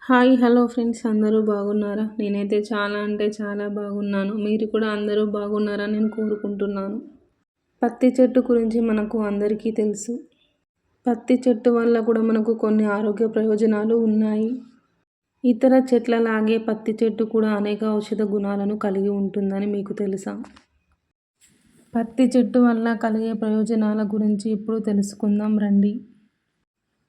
Hi hello friends, అందరూ బాగున్నారా? నేనైతే చాలా అంటే చాలా బాగున్నాను. మీరు కూడా అందరూ బాగున్నారని నేను కోరుకుంటున్నాను. పత్తి చెట్టు గురించి మనకు అందరికీ తెలుసు. పత్తి చెట్టు వల్ల కూడా మనకు కొన్ని ఆరోగ్య ప్రయోజనాలు ఉన్నాయి. ఇతర చెట్లలాగే పత్తి చెట్టు కూడా అనేక ఔషధ గుణాలను కలిగి ఉంటుందని మీకు తెలుసా? పత్తి చెట్టు వల్ల కలిగే ప్రయోజనాల గురించి ఇప్పుడు తెలుసుకుందాం రండి.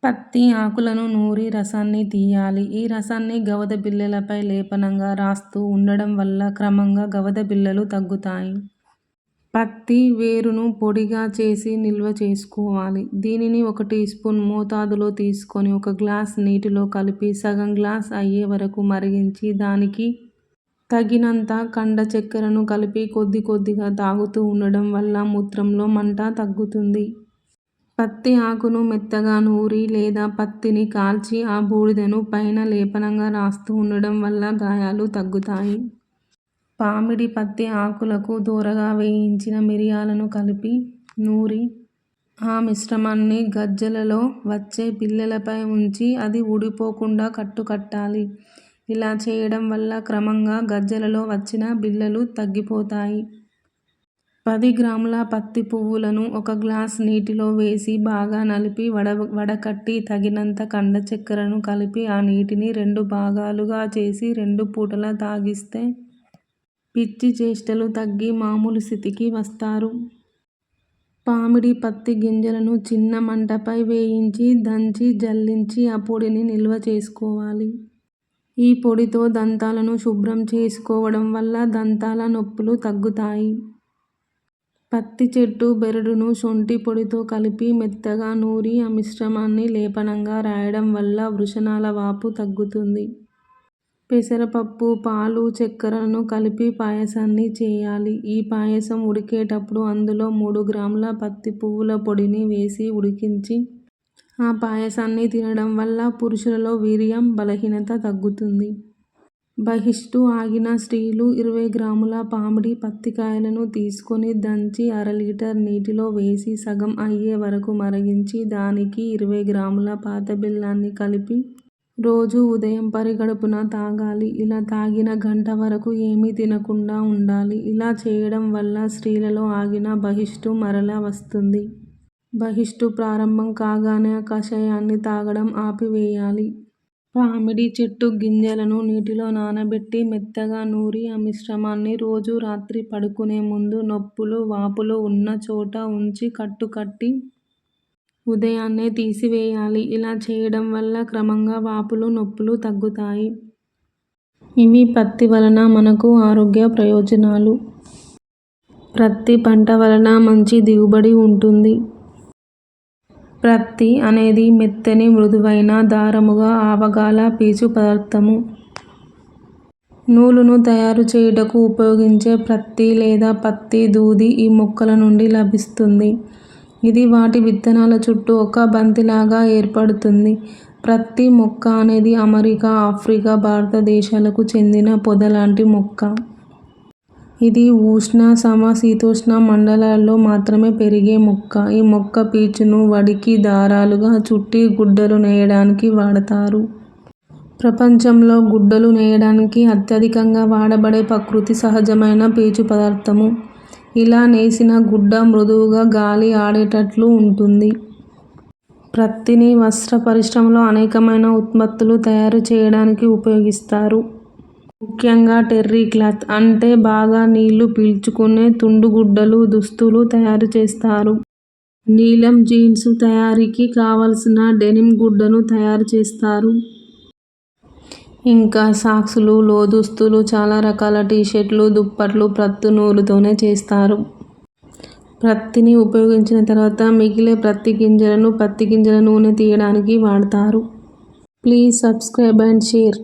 పత్తి ఆకులను నూరి రసాన్ని తీయాలి. ఈ రసాన్ని గవద బిళ్ళలపై లేపనంగా రాస్తూ ఉండడం వల్ల క్రమంగా గవద బిళ్ళలు తగ్గుతాయి. పత్తి వేరును పొడిగా చేసి నిల్వ చేసుకోవాలి. దీనిని 1 టీ స్పూన్ మోతాదులో తీసుకొని 1 గ్లాస్ నీటిలో కలిపి సగం గ్లాస్ అయ్యే వరకు మరిగించి దానికి తగినంత కండ చక్కెరను కలిపి కొద్ది కొద్దిగా తాగుతూ ఉండడం వల్ల మూత్రంలో మంట తగ్గుతుంది. పత్తి ఆకును మెత్తగా నూరి లేదా పత్తిని కాల్చి ఆ బూడిదను పైన లేపనంగా రాస్తూ ఉండడం వల్ల గాయాలు తగ్గుతాయి. పామిడి పత్తి ఆకులకు దోరగా వేయించిన మిరియాలను కలిపి నూరి ఆ మిశ్రమాన్ని గజ్జలలో వచ్చే బిళ్ళలపై ఉంచి అది ఊడిపోకుండా కట్టాలి. ఇలా చేయడం వల్ల క్రమంగా గజ్జలలో వచ్చిన బిళ్ళలు తగ్గిపోతాయి. 10 గ్రాముల పత్తి పువ్వులను 1 గ్లాస్ నీటిలో వేసి బాగా నలిపి వడకట్టి తగినంత కండ చక్కెరను కలిపి ఆ నీటిని 2 భాగాలుగా చేసి 2 పూటలా తాగిస్తే పిచ్చి చేష్టలు తగ్గి మామూలు స్థితికి వస్తారు. పామిడి పత్తి గింజలను చిన్న మంటపై వేయించి దంచి జల్లించి ఆ పొడిని నిల్వ చేసుకోవాలి. ఈ పొడితో దంతాలను శుభ్రం చేసుకోవడం వల్ల దంతాల నొప్పులు తగ్గుతాయి. పత్తి చెట్టు బెరడును శొంఠి పొడితో కలిపి మెత్తగా నూరి ఆ మిశ్రమాన్ని లేపనంగా రాయడం వల్ల వృషణాల వాపు తగ్గుతుంది. పెసరపప్పు, పాలు, చక్కెరను కలిపి పాయసాన్ని చేయాలి. ఈ పాయసం ఉడికేటప్పుడు అందులో 3 గ్రాముల పత్తి పువ్వుల పొడిని వేసి ఉడికించి ఆ పాయసాన్ని తినడం వల్ల పురుషులలో వీర్యం బలహీనత తగ్గుతుంది. బహిష్టు ఆగిన స్త్రీలు 20 గ్రాముల పామిడి పత్తికాయలను తీసుకొని దంచి 1/2 లీటర్ నీటిలో వేసి సగం అయ్యే వరకు మరిగించి దానికి 20 గ్రాముల పాత బెల్లాన్ని కలిపి రోజు ఉదయం పరిగడుపున తాగాలి. ఇలా తాగిన గంట వరకు ఏమీ తినకుండా ఉండాలి. ఇలా చేయడం వల్ల స్త్రీలలో ఆగిన బహిష్టు మరలా వస్తుంది. బహిష్టు ప్రారంభం కాగానే ఆ కషాయాన్ని తాగడం ఆపివేయాలి. పామిడి చెట్టు గింజలను నీటిలో నానబెట్టి మెత్తగా నూరి ఆ మిశ్రమాన్ని రోజు రాత్రి పడుకునే ముందు నొప్పులు, వాపులు ఉన్న చోట ఉంచి కట్టి ఉదయాన్నే తీసివేయాలి. ఇలా చేయడం వల్ల క్రమంగా వాపులు, నొప్పులు తగ్గుతాయి. ఇవి పత్తి వలన మనకు ఆరోగ్య ప్రయోజనాలు. ప్రత్తి పంట వలన మంచి దిగుబడి ఉంటుంది. ప్రత్తి అనేది మెత్తని మృదువైన దారముగా ఆవగల పీచు పదార్థము. నూలును తయారు చేయుటకు ఉపయోగించే ప్రత్తి లేదా పత్తి దూది ఈ మొక్కల నుండి లభిస్తుంది. ఇది వాటి విత్తనాల చుట్టూ ఒక బంతిలాగా ఏర్పడుతుంది. ప్రత్తి మొక్క అనేది అమెరికా, ఆఫ్రికా, భారతదేశాలకు చెందిన పొదలాంటి మొక్క. ఇది ఉష్ణ, సమశీతోష్ణ మండలాల్లో మాత్రమే పెరిగే మొక్క. ఈ మొక్క పీచును వడికి దారాలుగా చుట్టి గుడ్డలు నేయడానికి వాడతారు. ప్రపంచంలో గుడ్డలు నేయడానికి అత్యధికంగా వాడబడే ప్రకృతి సహజమైన పీచు పదార్థము. ఇలా నేసిన గుడ్డ మృదువుగా గాలి ఆడేటట్లు ఉంటుంది. ప్రత్తిని వస్త్ర పరిశ్రమలో అనేకమైన ఉత్పత్తులు తయారు చేయడానికి ఉపయోగిస్తారు. ముఖ్యంగా టెర్రీ క్లాత్ అంటే బాగా నీళ్లు పీల్చుకునే తుండుగుడ్డలు, దుస్తులు తయారు చేస్తారు. నీలం జీన్స్ తయారీకి కావలసిన డెనిమ్ గుడ్డను తయారు చేస్తారు. ఇంకా సాక్సులు, లోదుస్తులు, చాలా రకాల టీషర్ట్లు, దుప్పట్లు ప్రత్తి నూలుతోనే చేస్తారు. ప్రత్తిని ఉపయోగించిన తర్వాత మిగిలే ప్రత్తి గింజలను పత్తి గింజల నూనె తీయడానికి వాడతారు. Please subscribe and share.